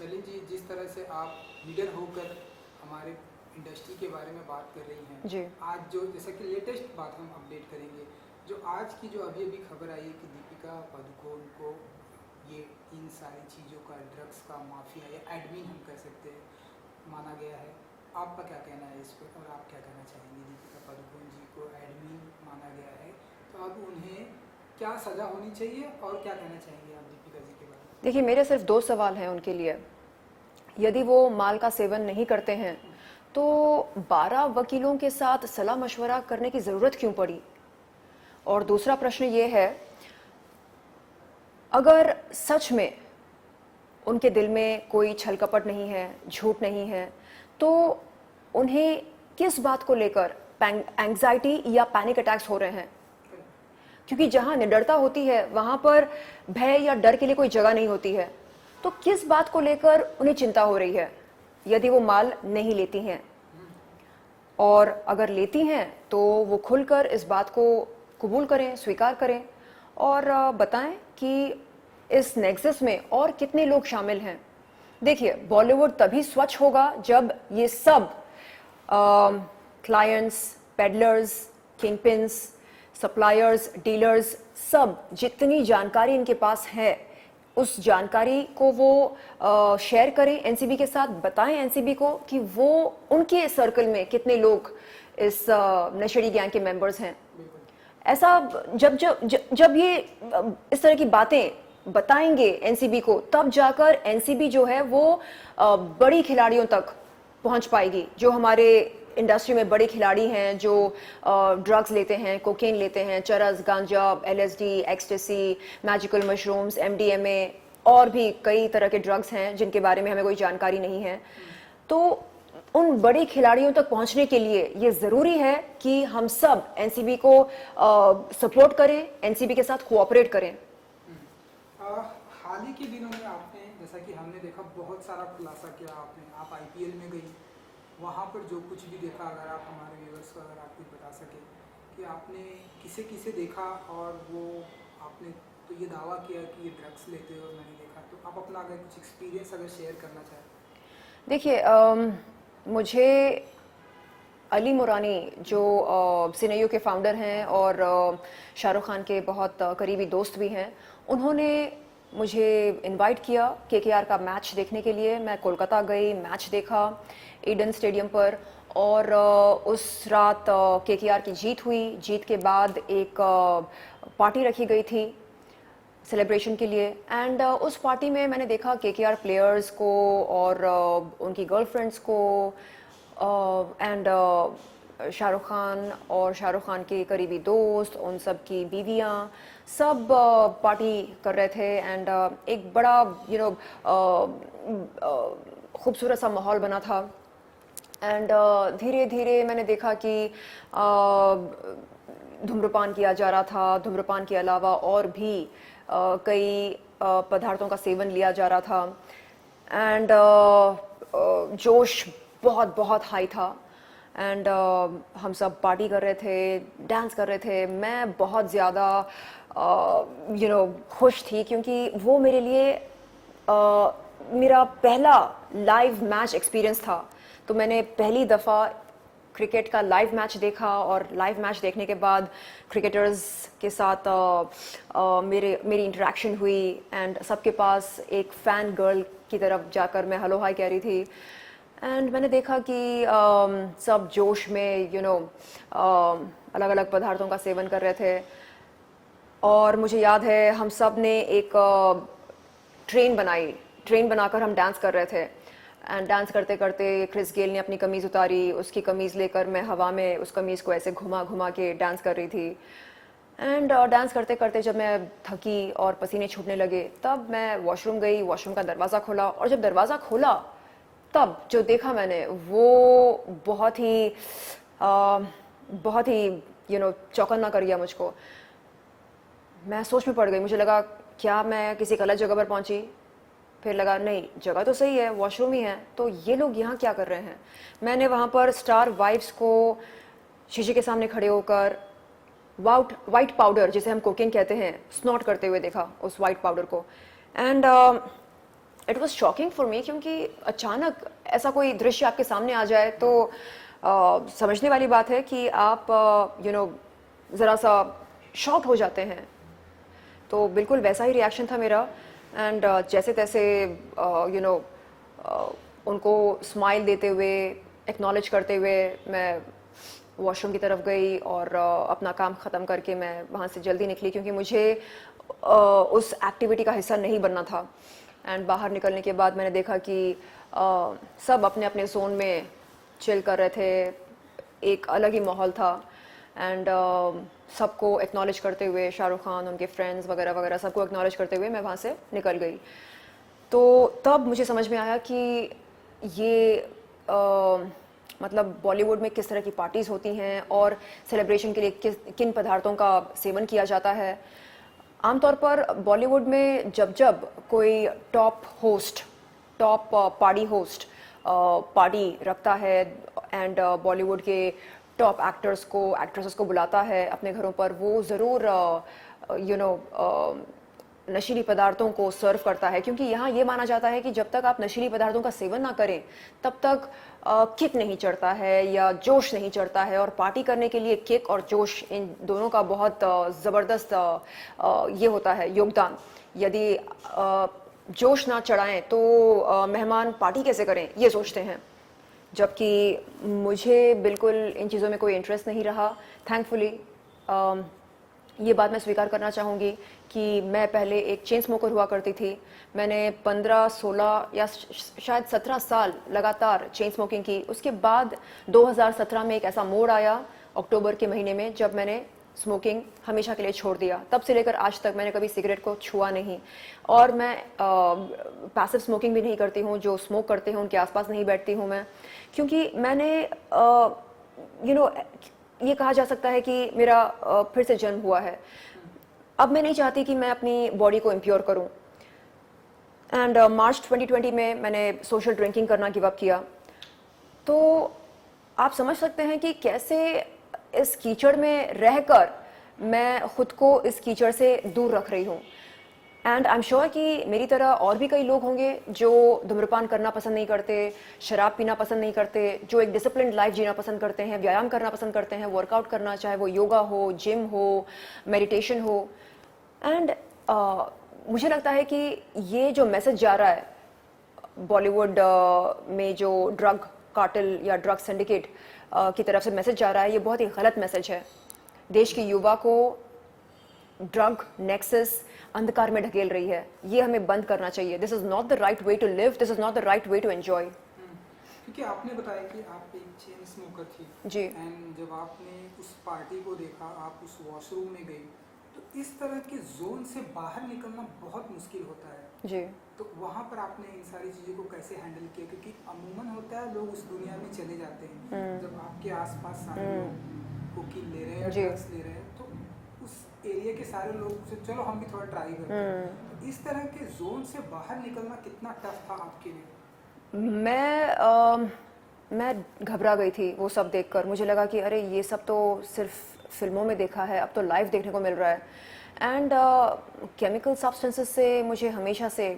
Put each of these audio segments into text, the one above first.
चलिए जी, जिस तरह से आप लीडर होकर हमारे इंडस्ट्री के बारे में बात कर रही हैं जी। आज जो जैसा कि लेटेस्ट बात हम अपडेट करेंगे, जो आज की जो अभी अभी खबर आई है कि दीपिका पादुकोण को ये इन सारी चीज़ों का, ड्रग्स का माफिया या एडमिन हम कह सकते हैं, माना गया है। आपका क्या कहना है इस पर और आप क्या कहना चाहेंगे? दीपिका पादुकोण जी को एडमिन माना गया है, तो अब उन्हें क्या सज़ा होनी चाहिए और क्या कहना चाहेंगे आप दीपिका जी के बारे में? देखिए, मेरे सिर्फ 2 सवाल हैं उनके लिए। यदि वो माल का सेवन नहीं करते हैं तो 12 वकीलों के साथ सलाह मशवरा करने की ज़रूरत क्यों पड़ी? और दूसरा प्रश्न ये है, अगर सच में उनके दिल में कोई छल कपट नहीं है, झूठ नहीं है, तो उन्हें किस बात को लेकर एंग्जाइटी या पैनिक अटैक्स हो रहे हैं? क्योंकि जहां निडरता होती है वहां पर भय या डर के लिए कोई जगह नहीं होती है। तो किस बात को लेकर उन्हें चिंता हो रही है यदि वो माल नहीं लेती हैं? और अगर लेती हैं तो वो खुलकर इस बात को कबूल करें, स्वीकार करें और बताएं कि इस नेक्सस में और कितने लोग शामिल हैं। देखिए, बॉलीवुड तभी स्वच्छ होगा जब ये सब क्लाइंट्स, पेडलर्स, किंगपिन्स, सप्लायर्स, डीलर्स, सब जितनी जानकारी इनके पास है उस जानकारी को वो शेयर करें एनसीबी के साथ, बताएं एनसीबी को कि वो उनके सर्कल में कितने लोग इस नशेड़ी गैंग के मेंबर्स हैं। ऐसा जब जब जब जब ये इस तरह की बातें बताएंगे एनसीबी को, तब जाकर एनसीबी जो है वो बड़ी खिलाड़ियों तक पहुंच पाएगी। जो हमारे इंडस्ट्री में बड़े खिलाड़ी हैं, जो ड्रग्स लेते हैं, कोकेन लेते हैं, चरस, गांजा, LSD, ecstasy, magical mushrooms, MDMA और भी कई तरह के ड्रग्स हैं जिनके बारे में हमें कोई जानकारी नहीं है। तो उन बड़े खिलाड़ियों तक पहुंचने के लिए ये ज़रूरी है कि हम सब एनसीबी को सपोर्ट करें, एनसीबी के साथ कोऑपरेट करें। हाल ही के दिनों में आपने, जैसा कि हमने देखा, बहुत सारा खुलासा किया आपने। आप आईपीएल में गई, वहाँ पर जो कुछ भी देखा, अगर आप हमारे व्यूअर्स को अगर आप कुछ बता सके कि आपने किसे किसे देखा और वो आपने तो ये दावा किया कि ये ड्रग्स लेते हो और मैंने देखा, तो आप अपना अगर कुछ एक्सपीरियंस अगर शेयर करना चाहें। देखिए, मुझे अली मुरानी जो सिनेयू के फाउंडर हैं और शाहरुख खान के बहुत करीबी दोस्त भी हैं, उन्होंने मुझे इनवाइट किया केकेआर का मैच देखने के लिए। मैं कोलकाता गई, मैच देखा ईडन स्टेडियम पर और उस रात केकेआर की जीत हुई। जीत के बाद एक पार्टी रखी गई थी सेलिब्रेशन के लिए एंड उस पार्टी में मैंने देखा केकेआर प्लेयर्स को और उनकी गर्लफ्रेंड्स को एंड शाहरुख खान और शाहरुख खान के करीबी दोस्त, उन सब की बीवियां, सब पार्टी कर रहे थे एंड एक बड़ा खूबसूरत सा माहौल बना था। एंड धीरे धीरे मैंने देखा कि धूम्रपान किया जा रहा था। धूम्रपान के अलावा और भी कई पदार्थों का सेवन लिया जा रहा था एंड जोश बहुत बहुत हाई था एंड हम सब पार्टी कर रहे थे, डांस कर रहे थे। मैं बहुत ज़्यादा खुश थी क्योंकि वो मेरे लिए मेरा पहला लाइव मैच एक्सपीरियंस था। तो मैंने पहली दफ़ा क्रिकेट का लाइव मैच देखा और लाइव मैच देखने के बाद क्रिकेटर्स के साथ मेरी इंटरेक्शन हुई एंड सबके पास एक फ़ैन गर्ल की तरफ जाकर मैं हेलो हाय कह रही थी एंड मैंने देखा कि सब जोश में अलग अलग पदार्थों का सेवन कर रहे थे। और मुझे याद है हम सब ने एक ट्रेन बनाकर हम डांस कर रहे थे एंड डांस करते करते क्रिस गेल ने अपनी कमीज़ उतारी, उसकी कमीज़ लेकर मैं हवा में उस कमीज़ को ऐसे घुमा घुमा के डांस कर रही थी एंड डांस करते करते जब मैं थकी और पसीने छूटने लगे तब मैं वॉशरूम गई। वॉशरूम का दरवाज़ा खोला और जब दरवाज़ा खोला तब जो देखा मैंने वो बहुत ही चौकन्ना कर गया मुझको। मैं सोच में पड़ गई। मुझे लगा क्या मैं किसी गलत जगह पर पहुंची? फिर लगा नहीं, जगह तो सही है, वॉशरूम ही है, तो ये लोग यहाँ क्या कर रहे हैं? मैंने वहाँ पर स्टार वाइफ्स को शीशे के सामने खड़े होकर वाइट पाउडर, जिसे हम कोकेन कहते हैं, स्नॉट करते हुए देखा, उस वाइट पाउडर को। And it was shocking for me, क्योंकि अचानक ऐसा कोई दृश्य आपके सामने आ जाए तो समझने वाली बात है कि आप ज़रा सा शॉक हो जाते हैं। तो बिल्कुल वैसा ही रिएक्शन था मेरा। एंड जैसे तैसे उनको स्माइल देते हुए, एक्नॉलेज करते हुए मैं वॉशरूम की तरफ गई और अपना काम ख़त्म करके मैं वहाँ से जल्दी निकली, क्योंकि मुझे उस एक्टिविटी का हिस्सा नहीं बनना था। एंड बाहर निकलने के बाद मैंने देखा कि सब अपने अपने जोन में चिल कर रहे थे, एक अलग ही माहौल था। एंड सबको एक्नॉलेज करते हुए, शाहरुख खान, उनके फ्रेंड्स वगैरह वगैरह सबको एक्नॉलेज करते हुए मैं वहाँ से निकल गई। तो तब मुझे समझ में आया कि ये मतलब बॉलीवुड में किस तरह की पार्टीज़ होती हैं और सेलिब्रेशन के लिए किन पदार्थों का सेवन किया जाता है। आमतौर पर बॉलीवुड में जब जब कोई टॉप पार्टी होस्ट पार्टी रखता है एंड बॉलीवुड के टॉप एक्ट्रेसेस को बुलाता है अपने घरों पर, वो ज़रूर नशीली पदार्थों को सर्व करता है, क्योंकि यहाँ ये माना जाता है कि जब तक आप नशीली पदार्थों का सेवन ना करें तब तक किक नहीं चढ़ता है या जोश नहीं चढ़ता है। और पार्टी करने के लिए किक और जोश, इन दोनों का बहुत ज़बरदस्त ये होता है योगदान। यदि जोश ना चढ़ाएं तो मेहमान पार्टी कैसे करें, ये सोचते हैं। जबकि मुझे बिल्कुल इन चीज़ों में कोई इंटरेस्ट नहीं रहा, थैंकफुली। ये बात मैं स्वीकार करना चाहूँगी कि मैं पहले एक चेन स्मोकर हुआ करती थी। मैंने 15, 16 या शायद 17 साल लगातार चेन स्मोकिंग की। उसके बाद 2017 में एक ऐसा मोड़ आया अक्टूबर के महीने में, जब मैंने स्मोकिंग हमेशा के लिए छोड़ दिया। तब से लेकर आज तक मैंने कभी सिगरेट को छुआ नहीं, और मैं पैसिव स्मोकिंग भी नहीं करती हूँ। जो स्मोक करते हैं उनके आसपास नहीं बैठती हूँ मैं, क्योंकि मैंने ये कहा जा सकता है कि मेरा फिर से जन्म हुआ है। अब मैं नहीं चाहती कि मैं अपनी बॉडी को इम्प्योर करूं। एंड मार्च 2020 में मैंने सोशल ड्रिंकिंग करना गिव अप किया। तो आप समझ सकते हैं कि कैसे इस कीचड़ में रहकर मैं खुद को इस कीचड़ से दूर रख रही हूँ। एंड आई एम श्योर कि मेरी तरह और भी कई लोग होंगे जो धूम्रपान करना पसंद नहीं करते, शराब पीना पसंद नहीं करते, जो एक डिसिप्लिन्ड लाइफ जीना पसंद करते हैं, व्यायाम करना पसंद करते हैं, वर्कआउट करना, चाहे वो योगा हो, जिम हो, मेडिटेशन हो। एंड मुझे लगता है कि ये जो मैसेज जा रहा है बॉलीवुड में, जो ड्रग कार्टेल या ड्रग सिंडिकेट की तरफ से मैसेज जा रहा है, ये बहुत ही गलत मैसेज है। देश के युवा को ड्रग नेक्सस अंधकार में ढकेल रही है। ये हमें बंद करना चाहिए। This is not the right way to live, this is not the right way to enjoy. क्योंकि आपने बताया कि आप एक चेन स्मोकर थी जी। एंड जब आपने उस पार्टी को देखा, आप उस वॉशरूम में गई, तो इस तरह के जोन से बाहर निकलना बहुत मुश्किल होता है जी। तो वहाँ पर आपने इन सारी चीज़ों को कैसे हैंडल किया? क्योंकि अमूमन होता है लोग उस दुनिया में चले जाते हैं, जब आपके आसपास सारे लोग कोकीन ले रहे हैं, ड्रग्स ले रहे हैं, तो उस एरिया के सारे लोग से चलो हम भी थोड़ा ट्राई करते हैं। तो इस तरह के जोन से बाहर निकलना कितना टफ था आपके लिए? मैं घबरा गई थी वो सब देखकर। मुझे लगा कि अरे ये सब तो सिर्फ फिल्मों में देखा है, अब तो लाइव देखने को मिल रहा है। एंड केमिकल सब्सटेंसेस से मुझे हमेशा से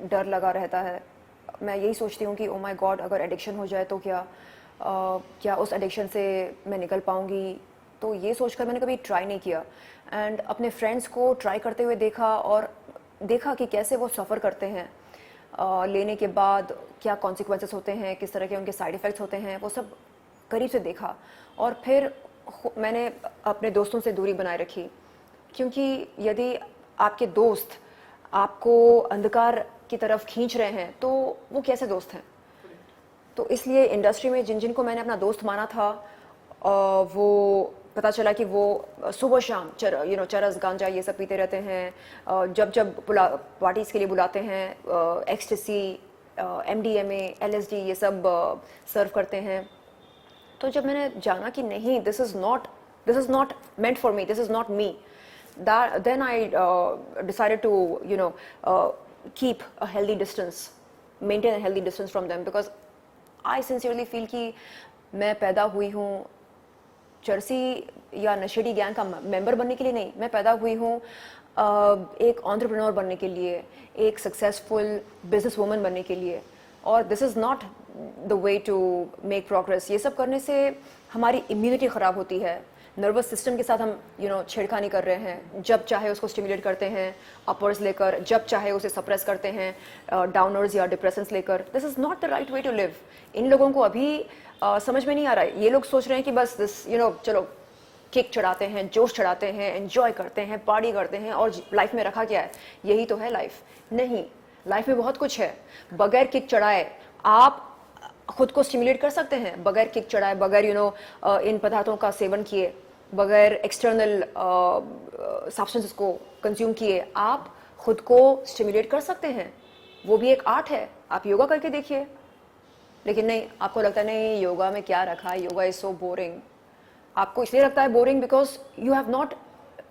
डर लगा रहता है। मैं यही सोचती हूँ कि ओ माय गॉड, अगर एडिक्शन हो जाए तो क्या उस एडिक्शन से मैं निकल पाऊँगी? तो ये सोचकर मैंने कभी ट्राई नहीं किया। एंड अपने फ्रेंड्स को ट्राई करते हुए देखा और देखा कि कैसे वो सफ़र करते हैं, लेने के बाद क्या कॉन्सिक्वेंसेस होते हैं, किस तरह के उनके साइड इफ़ेक्ट्स होते हैं, वो सब करीब से देखा। और फिर मैंने अपने दोस्तों से दूरी बनाए रखी, क्योंकि यदि आपके दोस्त आपको अंधकार की तरफ खींच रहे हैं तो वो कैसे दोस्त हैं? तो इसलिए इंडस्ट्री में जिन को मैंने अपना दोस्त माना था, वो पता चला कि वो सुबह शाम चरस गांजा ये सब पीते रहते हैं। जब पार्टीज़ के लिए बुलाते हैं, एक्सटेसी, MDMA, LSD ये सब सर्व करते हैं। तो जब मैंने जाना कि नहीं, this is not meant for me, this is not me, then I decided to keep a healthy distance, maintain a healthy distance from them, because I sincerely feel कि मैं पैदा हुई हूँ चरसी या नशेड़ी गैंग का मेंबर बनने के लिए नहीं। मैं पैदा हुई हूँ एक एंटरप्रेन्योर बनने के लिए, एक सक्सेसफुल बिजनेस वूमन बनने के लिए, और this is not the way to make progress. ये सब करने से हमारी इम्यूनिटी ख़राब होती है, नर्वस सिस्टम के साथ हम छेड़खानी कर रहे हैं, जब चाहे उसको स्टिमुलेट करते हैं अपर्स लेकर, जब चाहे उसे सप्रेस करते हैं डाउनर्स या डिप्रेशंस लेकर। This is not the right way to live. इन लोगों को अभी समझ में नहीं आ रहा है। ये लोग सोच रहे हैं कि बस दिस चलो किक चढ़ाते हैं, जोश चढ़ाते हैं, एंजॉय करते हैं, पार्टी करते हैं, और लाइफ में रखा क्या है, यही तो है लाइफ। नहीं, लाइफ में बहुत कुछ है। बगैर किक चढ़ाए आप खुद को स्टिमुलेट कर सकते हैं, बगैर किक चढ़ाए, बगैर इन पदार्थों का सेवन किए, बगैर एक्सटर्नल सब्सटेंसेस को कंज्यूम किए आप खुद को स्टिमुलेट कर सकते हैं। वो भी एक आर्ट है, आप योगा करके देखिए। लेकिन नहीं, आपको लगता है नहीं योगा में क्या रखा है, योगा इज सो बोरिंग। आपको इसलिए लगता है boring because you have not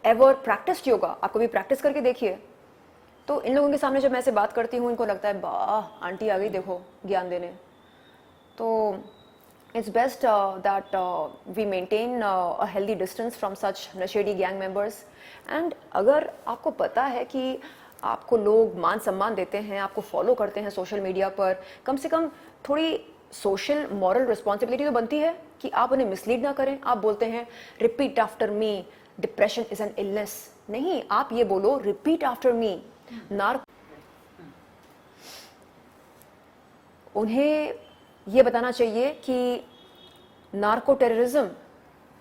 ever practised yoga. आप कभी प्रैक्टिस करके देखिए। तो इन लोगों के सामने जब मैं ऐसे बात करती हूँ, इनको लगता है वाह आंटी आ गई देखो ज्ञान देने। तो it's best that we maintain a healthy distance from such नशेड़ी गैंग मेंबर्स। एंड अगर आपको पता है कि आपको लोग मान सम्मान देते हैं, आपको फॉलो करते हैं सोशल मीडिया पर, कम से कम थोड़ी सोशल मॉरल रिस्पॉन्सिबिलिटी तो बनती है कि आप उन्हें मिसलीड ना करें। आप बोलते हैं repeat after me, depression is an illness. नहीं, आप ये बोलो रिपीट आफ्टर मी। उन्हें ये बताना चाहिए कि narco terrorism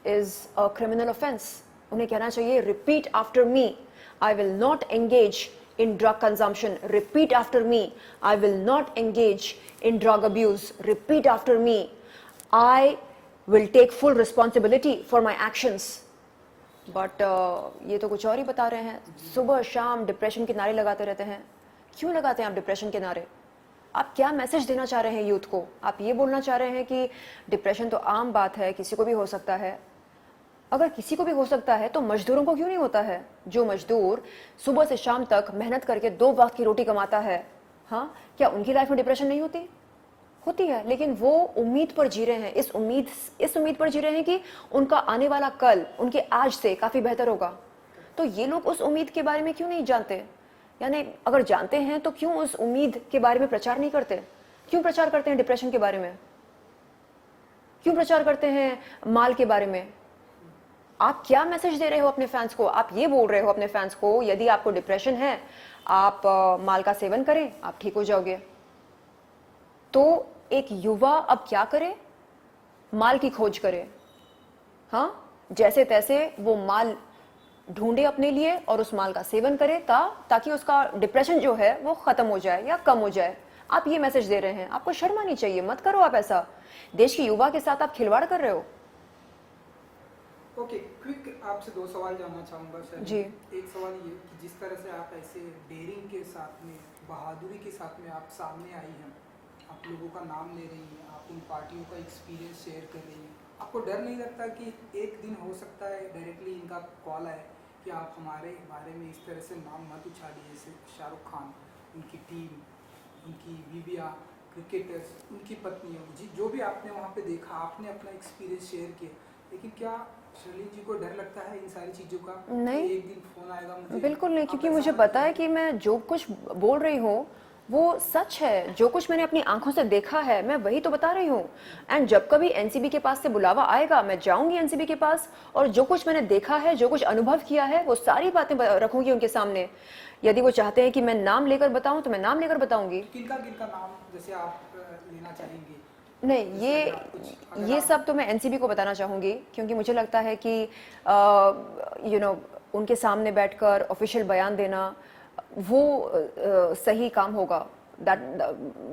is a criminal offence. उन्हें कहना चाहिए repeat after me, I will not engage in drug consumption. Repeat after me, I will not engage in drug abuse. Repeat after me, I will take full responsibility for my actions. But ये तो कुछ और ही बता रहे हैं। सुबह शाम depression के नारे लगाते रहते हैं। क्यों लगाते हैं आप डिप्रेशन के नारे? आप क्या मैसेज देना चाह रहे हैं यूथ को? आप ये बोलना चाह रहे हैं कि डिप्रेशन तो आम बात है, किसी को भी हो सकता है। अगर किसी को भी हो सकता है तो मजदूरों को क्यों नहीं होता है? जो मजदूर सुबह से शाम तक मेहनत करके 2 वक्त की रोटी कमाता है, हाँ, क्या उनकी लाइफ में डिप्रेशन नहीं होती? होती है, लेकिन वो उम्मीद पर जी रहे हैं, इस उम्मीद पर जी रहे हैं कि उनका आने वाला कल उनके आज से काफी बेहतर होगा। तो ये लोग उस उम्मीद के बारे में क्यों नहीं जानते? यानी अगर जानते हैं तो क्यों उस उम्मीद के बारे में प्रचार नहीं करते? क्यों प्रचार करते हैं डिप्रेशन के बारे में? क्यों प्रचार करते हैं माल के बारे में? आप क्या मैसेज दे रहे हो अपने फैंस को? आप ये बोल रहे हो अपने फैंस को यदि आपको डिप्रेशन है आप माल का सेवन करें, आप ठीक हो जाओगे। तो एक युवा अब क्या करे? माल की खोज करे, हाँ, जैसे तैसे वो माल ढूंढे अपने लिए और उस माल का सेवन करे ताकि उसका डिप्रेशन जो है वो खत्म हो जाए या कम हो जाए। आप ये मैसेज दे रहे हैं, आपको शर्म आनी चाहिए। मत करो आप ऐसा। देश की युवा के साथ आप खिलवाड़ कर रहे हो। ओके, क्विक आपसे 2 सवाल जानना चाहूँगा सर जी। एक सवाल ये कि जिस तरह से आप ऐसे डेयरिंग के साथ में, बहादुरी के साथ में आप सामने आई हैं, आप लोगों का नाम ले रही हैं, आप उन पार्टियों का एक्सपीरियंस शेयर कर रही हैं, आपको डर नहीं लगता कि एक दिन हो सकता है डायरेक्टली इनका कॉल आए कि आप हमारे बारे में इस तरह से नाम मत उछालिए, जैसे शाहरुख खान, उनकी टीम, उनकी बीवियाँ, क्रिकेटर्स, उनकी पत्नियों, जो भी आपने वहाँ पे देखा, आपने अपना एक्सपीरियंस शेयर किया, लेकिन क्या शर्लिन जी को डर लगता है इन सारी चीज़ों का? नहीं, एक दिन फोन आएगा मुझे? बिल्कुल नहीं, क्योंकि मुझे पता है कि मैं जो कुछ बोल रही हूँ वो सच है। जो कुछ मैंने अपनी आंखों से देखा है मैं वही तो बता रही हूँ। एंड जब कभी एनसीबी के पास से बुलावा आएगा मैं जाऊंगी एनसीबी के पास, और जो कुछ मैंने देखा है, जो कुछ अनुभव किया है, वो सारी बातें रखूंगी उनके सामने। यदि वो चाहते हैं कि मैं नाम लेकर बताऊं तो मैं नाम लेकर बताऊंगी। किनका किनका नाम जैसे आप लेना चाहेंगे? नहीं, ये सब तो मैं एनसीबी को बताना चाहूँगी, क्योंकि मुझे लगता है कि उनके सामने बैठकर ऑफिशियल बयान देना वो सही काम होगा।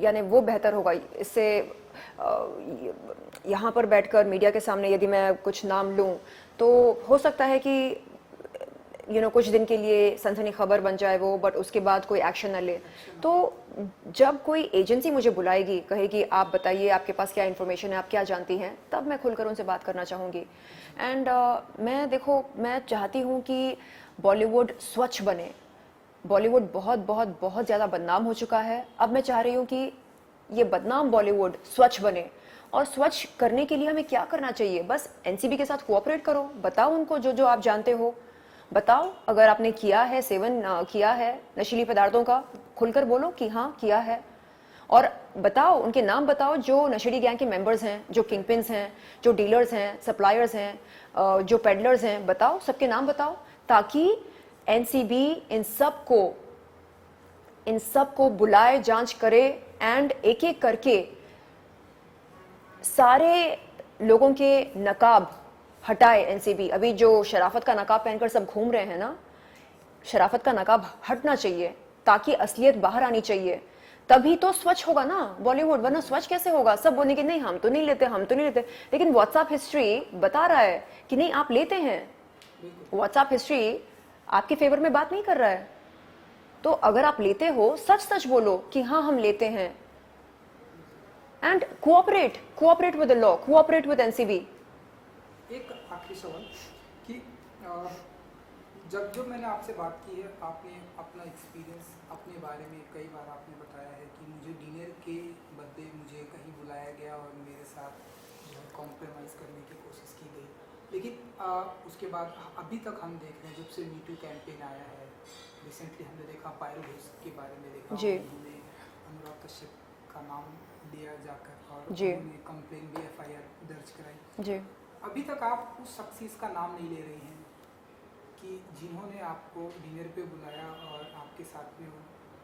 यानी वो बेहतर होगा। इससे यहाँ पर बैठकर मीडिया के सामने यदि मैं कुछ नाम लूँ तो हो सकता है कि कुछ दिन के लिए सनसनी खबर बन जाए वो, बट उसके बाद कोई एक्शन न ले। तो जब कोई एजेंसी मुझे बुलाएगी, कहेगी आप बताइए आपके पास क्या इन्फॉर्मेशन है, आप क्या जानती हैं, तब मैं खुलकर उनसे बात करना चाहूँगी। एंड मैं चाहती हूँ कि बॉलीवुड स्वच्छ बने। बॉलीवुड बहुत बहुत बहुत ज़्यादा बदनाम हो चुका है। अब मैं चाह रही हूँ कि ये बदनाम बॉलीवुड स्वच्छ बने, और स्वच्छ करने के लिए हमें क्या करना चाहिए? बस एनसीबी के साथ कोऑपरेट करो, बताओ उनको जो जो आप जानते हो, बताओ, अगर आपने किया है सेवन किया है नशीली पदार्थों का, खुलकर बोलो कि हाँ किया है। और बताओ, उनके नाम बताओ जो नशेड़ी गैंग के मेंबर्स हैं, जो किंगपिन्स हैं, जो डीलर्स हैं, सप्लायर्स हैं, जो पेडलर्स हैं, बताओ, सबके नाम बताओ, ताकि एनसीबी इन सब को बुलाए, जांच करे एंड एक एक करके सारे लोगों के नकाब हटाए एनसीबी। अभी जो शराफत का नकाब पहनकर सब घूम रहे हैं ना, शराफत का नकाब हटना चाहिए ताकि असलियत बाहर आनी चाहिए, तभी तो स्वच्छ होगा ना बॉलीवुड, वरना स्वच्छ कैसे होगा? सब बोलेंगे नहीं हम तो नहीं लेते, हम तो नहीं लेते, लेकिन व्हाट्सएप हिस्ट्री बता रहा है कि नहीं आप लेते हैं। व्हाट्सएप हिस्ट्री आपके फेवर में बात नहीं कर रहा है। तो अगर आप लेते हो, सच सच बोलो कि हाँ हम लेते हैं, and cooperate with the law, cooperate with NCB. एक आखिरी सवाल कि जब मैंने आपसे बात की है, आपने अपना एक्सपीरियंस अपने बारे में कई बार आपने बताया है कि मुझे डिनर के बदले मुझे कहीं बुलाया गया और मेरे साथ जो है कॉम्प्रोमाइज़ करने की कोशिश की गई, लेकिन उसके बाद अभी तक हम देख रहे हैं, जब से मीटू कैंपेन आया है, रिसेंटली हमने देखा पायल घोष के बारे में देखा, उन्होंने अनुराग कश्यप का नाम लिया जाकर और उन्होंने कंप्लेन भी FIR दर्ज कराई जी। अभी तक आप उस शख्सियत का नाम नहीं ले रही हैं कि जिन्होंने आपको डिनर पे बुलाया और आपके साथ में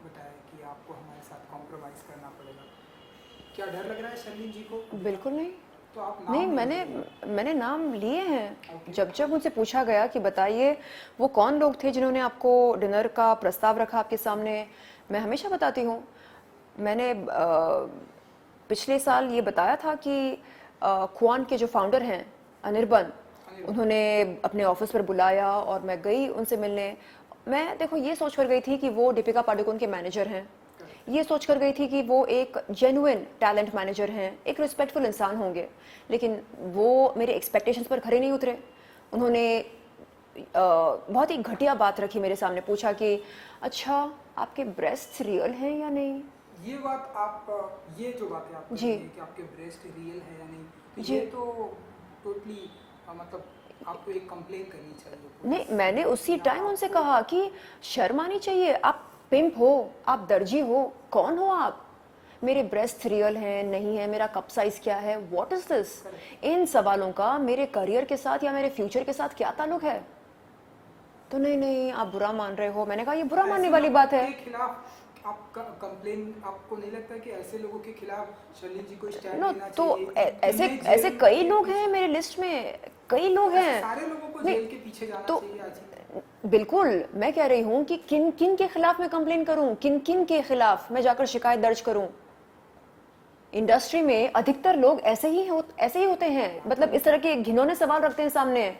बताया कि आपको हमारे साथ कॉम्प्रोमाइज़ करना पड़ेगा। क्या डर लग रहा है शर्लिन जी को? बिल्कुल नहीं। तो आप नाम नहीं, मैंने नाम लिए हैं। जब मुझसे पूछा गया कि बताइए वो कौन लोग थे जिन्होंने आपको डिनर का प्रस्ताव रखा आपके सामने, मैं हमेशा बताती हूँ। मैंने पिछले साल ये बताया था कि क्वान के जो फाउंडर हैं अनिर्बन, उन्होंने अपने ऑफिस पर बुलाया और मैं गई उनसे मिलने। मैं देखो ये सोच कर गई थी कि वो दीपिका पादुकोण के मैनेजर हैं, ये सोच कर गई थी कि वो एक जेन्युइन टैलेंट मैनेजर हैं, एक रिस्पेक्टफुल इंसान होंगे, लेकिन वो मेरे एक्सपेक्टेशंस पर खरे नहीं उतरे। उन्होंने बहुत ही घटिया बात रखी मेरे सामने, पूछा कि अच्छा आपके ब्रेस्ट रियल हैं या नहीं। ये बात आप ये जो बात है आप जी कि आपके ब्रेस्ट रियल है या नहीं, तो जी। ये तो टोटली मतलब आपको एक कंप्लेन करनी चाहिए। नहीं, मैंने उसी टाइम उनसे कहा कि शर्म आनी चाहिए, आप पिंप हो, आप दर्जी हो, कौन हो आप? मेरे ब्रेस्ट रियल हैं नहीं है, मेरा कप साइज क्या है, व्हाट इज दिस? इन सवालों का मेरे करियर के साथ या मेरे फ्यूचर के साथ क्या ताल्लुक है? तो नहीं आप बुरा मान रहे हो। मैंने कहा ये बुरा मानने वाली बात है। आपका कंप्लेन, आपको नहीं लगता कि ऐसे लोगों के खिलाफ शर्लिन जी को स्टैंड नो लेना तो चाहिए? ऐसे कई लोग हैं मेरे लिस्ट में, कई लोग हैं। सारे लोगों को जेल के पीछे जाना चाहिए आज। बिल्कुल, मैं कह रही हूँ कि किन किन के खिलाफ मैं कंप्लेन करूं, किन किन के खिलाफ मैं जाकर शिकायत दर्ज करूं। इंडस्ट्री में अधिकतर लोग ऐसे ही होते हैं, मतलब इस तरह के घिनौने सवाल रखते हैं सामने।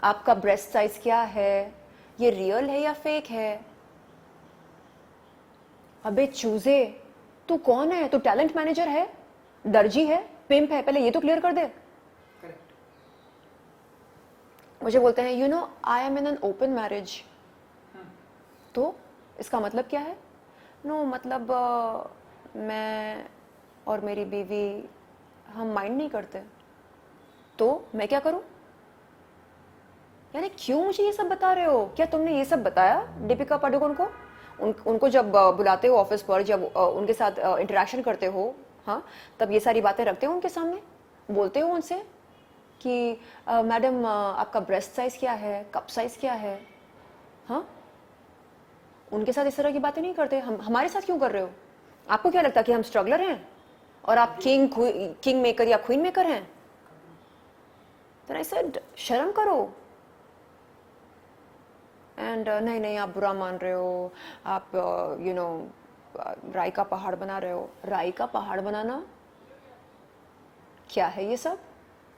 आपका ब्रेस्ट साइज क्या है, ये रियल है या फेक है? अबे चूजे, तू कौन है? तू टैलेंट मैनेजर है, दर्जी है, पिंप है? पहले ये तो क्लियर कर दे। मुझे बोलते हैं you know I am in an open marriage. तो इसका मतलब क्या है? नो मतलब मैं और मेरी बीवी हम माइंड नहीं करते। तो मैं क्या करूं? यानी क्यों मुझे ये सब बता रहे हो? क्या तुमने ये सब बताया दीपिका पादुकोण को? उनको जब बुलाते हो ऑफिस पर, जब उनके साथ इंटरेक्शन करते हो, हाँ, तब ये सारी बातें रखते हो उनके सामने, बोलते हो उनसे कि मैडम आपका ब्रेस्ट साइज क्या है, कप साइज क्या है? हाँ, उनके साथ इस तरह की बातें नहीं करते। हमारे साथ क्यों कर रहे हो? आपको क्या लगता है कि हम स्ट्रगलर हैं और आप किंग मेकर या क्वीन मेकर हैं? तो आई सेड शर्म करो। एंड नहीं आप बुरा मान रहे हो, आप यू नो राई का पहाड़ बना रहे हो। राई का पहाड़ बनाना क्या है ये सब?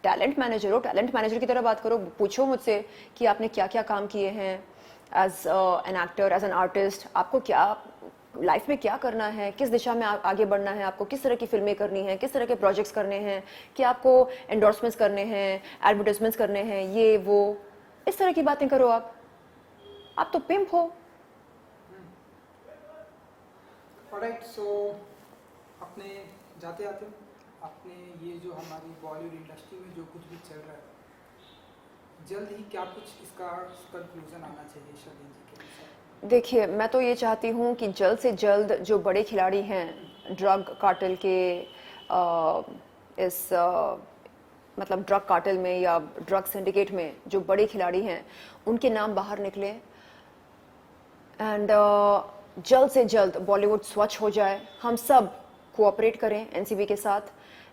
टैलेंट मैनेजर हो, टैलेंट मैनेजर की तरह बात करो। पूछो मुझसे कि आपने क्या क्या काम किए हैं as an actor, as an artist, आपको क्या लाइफ में क्या करना है, किस दिशा में आगे बढ़ना है, आपको किस तरह की फिल्में करनी है, किस तरह के प्रोजेक्ट्स करने हैं, कि आपको एंडोर्समेंट्स करने हैं, एडवर्टाइजमेंट्स करने हैं, ये वो, इस तरह की बातें करो। आप तो पिंप हो। ऑलराइट, सो अपने जाते आते अपने ये जो हमारी बॉलीवुड इंडस्ट्री में जो कुछ भी चल रहा है, जल्द ही क्या कुछ इसका कंक्लूजन आना चाहिए शर्लीन जी के अनुसार? देखिए, मैं तो ये चाहती हूँ कि जल्द से जल्द जो बड़े खिलाड़ी हैं ड्रग कार्टेल के इस मतलब ड्रग कार्टेल में या ड्रग सिंडिकेट में जो बड़े खिलाड़ी हैं उनके नाम बाहर निकले एंड जल्द से जल्द बॉलीवुड स्वच्छ हो जाए। हम सब कोऑपरेट करें एनसीबी के साथ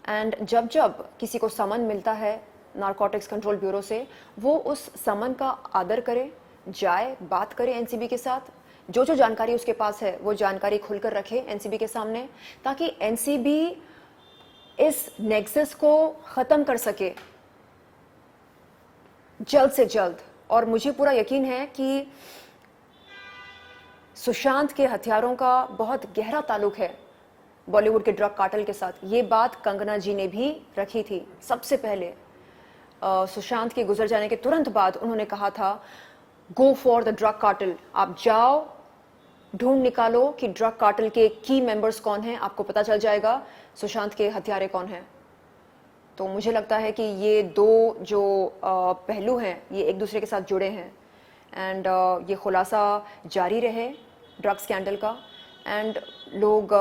एंड जब जब किसी को समन मिलता है नारकोटिक्स कंट्रोल ब्यूरो से वो उस समन का आदर करे, जाए, बात करे एनसीबी के साथ, जो जो जानकारी उसके पास है वो जानकारी खुलकर रखे एनसीबी के सामने ताकि एनसीबी इस नेक्सस को खत्म कर सके जल्द से जल्द। और मुझे पूरा यकीन है कि सुशांत के हथियारों का बहुत गहरा ताल्लुक है बॉलीवुड के ड्रग कार्टेल के साथ। ये बात कंगना जी ने भी रखी थी सबसे पहले सुशांत के गुजर जाने के तुरंत बाद उन्होंने कहा था go for the drug cartel, आप जाओ, ढूंढ निकालो कि ड्रग कार्टेल के की मेंबर्स कौन हैं, आपको पता चल जाएगा सुशांत के हत्यारे कौन हैं। तो मुझे लगता है कि ये दो जो पहलू हैं ये एक दूसरे के साथ जुड़े हैं एंड ये खुलासा जारी रहे ड्रग स्कैंडल का एंड लोग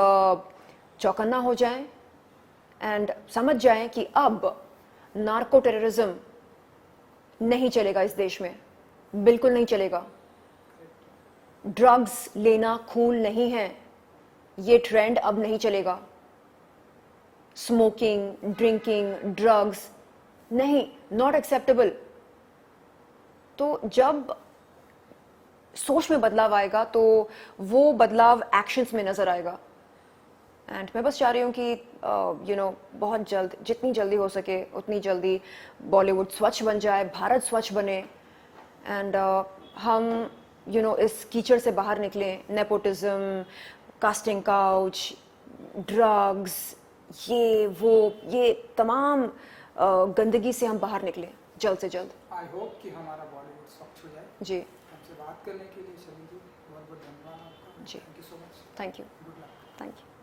चौकन्ना हो जाएं एंड समझ जाएं कि अब नार्को टेररिज्म नहीं चलेगा इस देश में, बिल्कुल नहीं चलेगा। ड्रग्स लेना खून नहीं है, ये ट्रेंड अब नहीं चलेगा। स्मोकिंग, ड्रिंकिंग, ड्रग्स नहीं, नॉट एक्सेप्टेबल। तो जब सोच में बदलाव आएगा तो वो बदलाव एक्शंस में नजर आएगा एंड मैं बस चाह रही हूँ कि बहुत जल्द, जितनी जल्दी हो सके उतनी जल्दी बॉलीवुड स्वच्छ बन जाए, भारत स्वच्छ बने एंड हम इस कीचड़ से बाहर निकलें। नेपोटिज्म, कास्टिंग काउच, ड्रग्स, ये तमाम गंदगी से हम बाहर निकलें जल्द से जल्द। आई होप कि हमारा बॉलीवुड स्वच्छ हो जाए। जी, हमसे बात करने के लिए शर्लीन जी बहुत बहुत धन्यवाद आपका। जी, thank you so much. Thank you, good luck. Thank you.